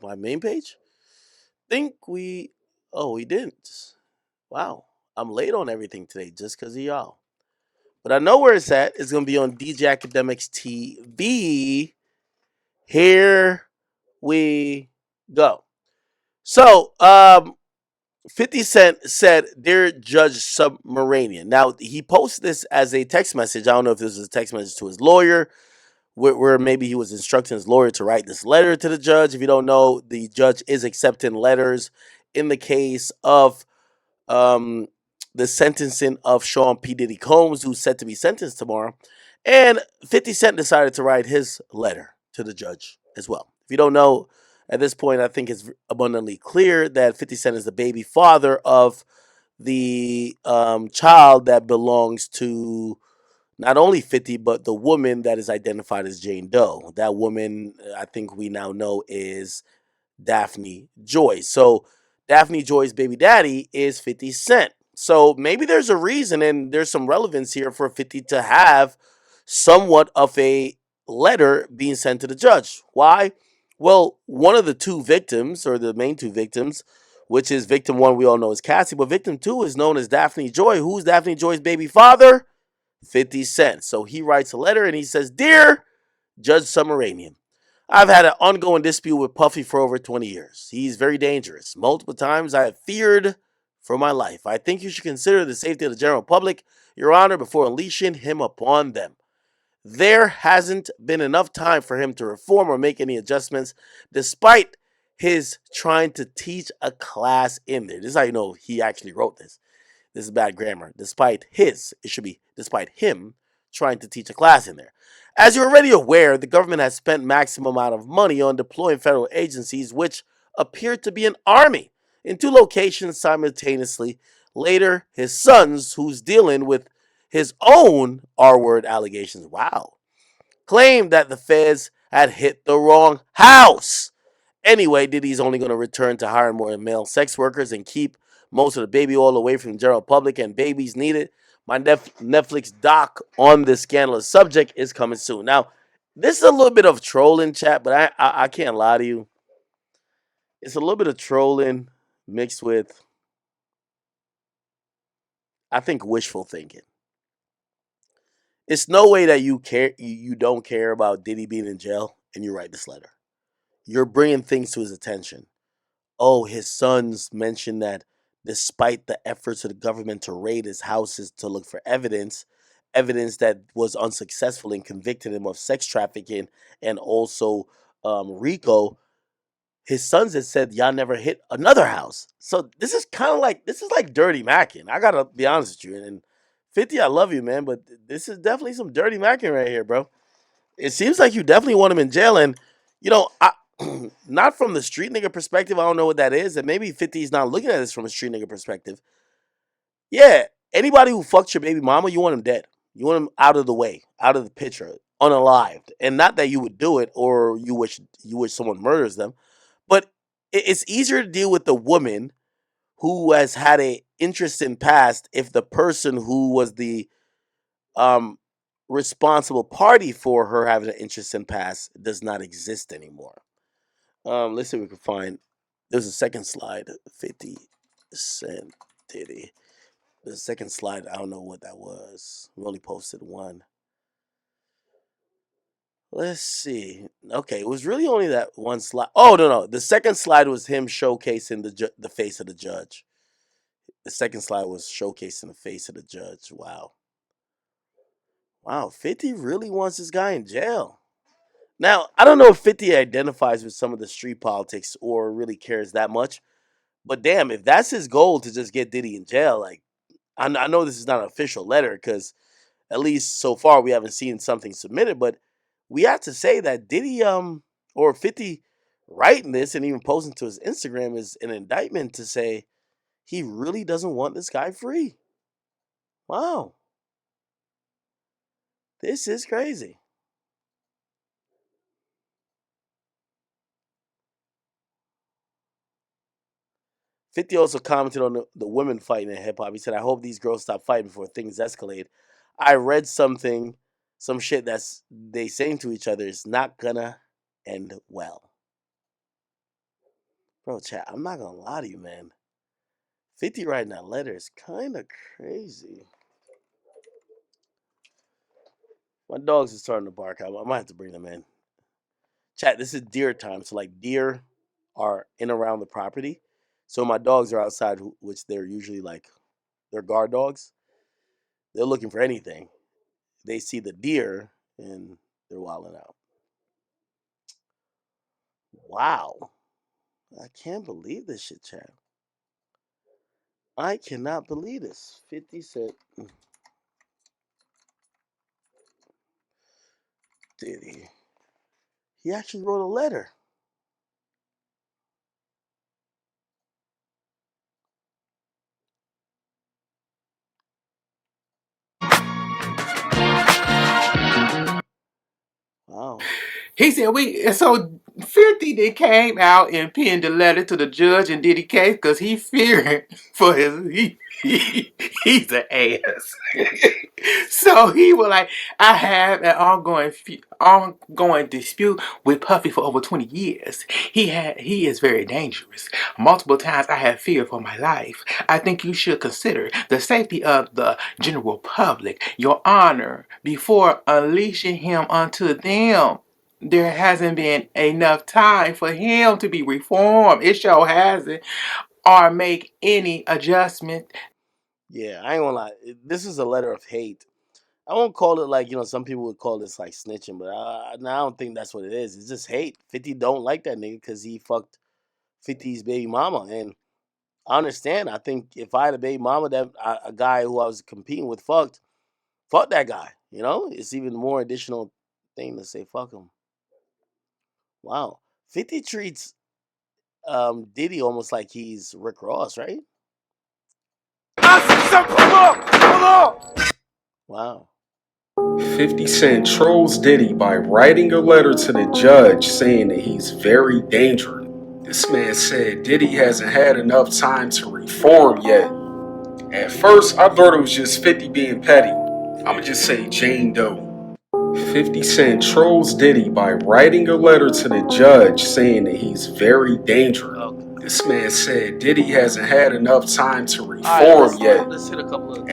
my main page. Think we. Oh, we didn't. Wow. I'm late on everything today just because of y'all. But I know where it's at. It's going to be on DJ Academics TV. Here we go. So, 50 Cent said, "Dear Judge Submaranian." Now, he posted this as a text message. I don't know if this was a text message to his lawyer, where maybe he was instructing his lawyer to write this letter to the judge. If you don't know, the judge is accepting letters in the case of um, the sentencing of Sean P. Diddy Combs, who's set to be sentenced tomorrow. And 50 Cent decided to write his letter to the judge as well. If you don't know, at this point, I think it's abundantly clear that 50 Cent is the baby father of the child that belongs to not only 50, but the woman that is identified as Jane Doe. That woman, I think we now know, is Daphne Joy. So Daphne Joy's baby daddy is 50 Cent. So maybe there's a reason and there's some relevance here for 50 to have somewhat of a letter being sent to the judge. Why? Well, one of the two victims, or the main two victims, which is victim one, we all know is Cassie, but victim two is known as Daphne Joy. Who's Daphne Joy's baby father? 50 Cent. So he writes a letter and he says, "Dear Judge Submaranian, I've had an ongoing dispute with Puffy for over 20 years. He's very dangerous. Multiple times I have feared for my life. I think you should consider the safety of the general public, Your Honor, before unleashing him upon them. There hasn't been enough time for him to reform or make any adjustments, despite his trying to teach a class in there." This is how you know he actually wrote this. This is bad grammar. It should be despite him trying to teach a class in there. "As you're already aware, the government has spent maximum amount of money on deploying federal agencies, which appear to be an army, in two locations simultaneously. Later, his sons, who's dealing with his own R-word allegations, wow, claimed that the feds had hit the wrong house. Anyway, Diddy's only going to return to hiring more male sex workers and keep most of the baby oil away from the general public, and babies need it. My Netflix doc on this scandalous subject is coming soon." Now, this is a little bit of trolling, chat, but I can't lie to you. It's a little bit of trolling mixed with, I think, wishful thinking. It's no way that you don't care about Diddy being in jail and you write this letter. You're bringing things to his attention. Oh, his sons mentioned that despite the efforts of the government to raid his houses to look for evidence that was unsuccessful and convicted him of sex trafficking and also RICO, his sons had said y'all never hit another house. So this is like dirty macking. I gotta be honest with you. And 50, I love you, man, but this is definitely some dirty macking right here, bro. It seems like you definitely want him in jail, and I not from the street nigga perspective. I don't know what that is, and maybe 50 is not looking at this from a street nigga perspective. Yeah, anybody who fucked your baby mama, you want him dead. You want him out of the way, out of the picture, unalived, and not that you would do it or you wish someone murders them, but it's easier to deal with the woman who has had a interest in past if the person who was the um responsible party for her having an interest in past does not exist anymore. Let's see if we can find. There's a second slide. 50 Cent Diddy. There's a second slide. I don't know what that was. We only posted one. Let's see. Okay, it was really only that one slide. Oh no. The second slide was him showcasing the face of the judge. The second slide was showcasing the face of the judge. Wow. Wow, 50 really wants this guy in jail. Now, I don't know if 50 identifies with some of the street politics or really cares that much, but damn, if that's his goal to just get Diddy in jail, like, I know this is not an official letter because at least so far we haven't seen something submitted, but we have to say that Diddy, or 50 writing this and even posting to his Instagram is an indictment to say he really doesn't want this guy free. Wow, this is crazy. 50 also commented on the women fighting in hip hop. He said, "I hope these girls stop fighting before things escalate. I read some shit that's they saying to each other is not gonna end well." Bro, chat, I'm not gonna lie to you, man. 50 writing that letter is kind of crazy. My dogs are starting to bark. I might have to bring them in. Chat, this is deer time. So, like, deer are in around the property. So, my dogs are outside, which they're usually like, they're guard dogs. They're looking for anything. They see the deer and they're wilding out. Wow. I can't believe this shit, chat. I cannot believe this. 50 Cent. Diddy. He actually wrote a letter. Wow. He said so 50 they came out and penned a letter to the judge and Diddy case because he fearing for he's an ass. So he was like, I have an ongoing dispute with Puffy for over 20 years. He is very dangerous. Multiple times I have feared for my life. I think you should consider the safety of the general public, your honor, before unleashing him unto them. There hasn't been enough time for him to be reformed. It sure hasn't. Or make any adjustment. Yeah, I ain't gonna lie. This is a letter of hate. I won't call it like, some people would call this like snitching, but I don't think that's what it is. It's just hate. 50 don't like that nigga because he fucked 50's baby mama. And I understand. I think if I had a baby mama that a guy who I was competing with fuck that guy. It's even more additional thing to say fuck him. Wow. 50 treats Diddy almost like he's Rick Ross, right? Wow. 50 Cent trolls Diddy by writing a letter to the judge saying that he's very dangerous. This man said Diddy hasn't had enough time to reform yet. At first, I thought it was just 50 being petty. I'ma just say Jane Doe. 50 Cent trolls Diddy by writing a letter to the judge saying that he's very dangerous. Okay. This man said Diddy hasn't had enough time to reform yet. Let's hit a couple of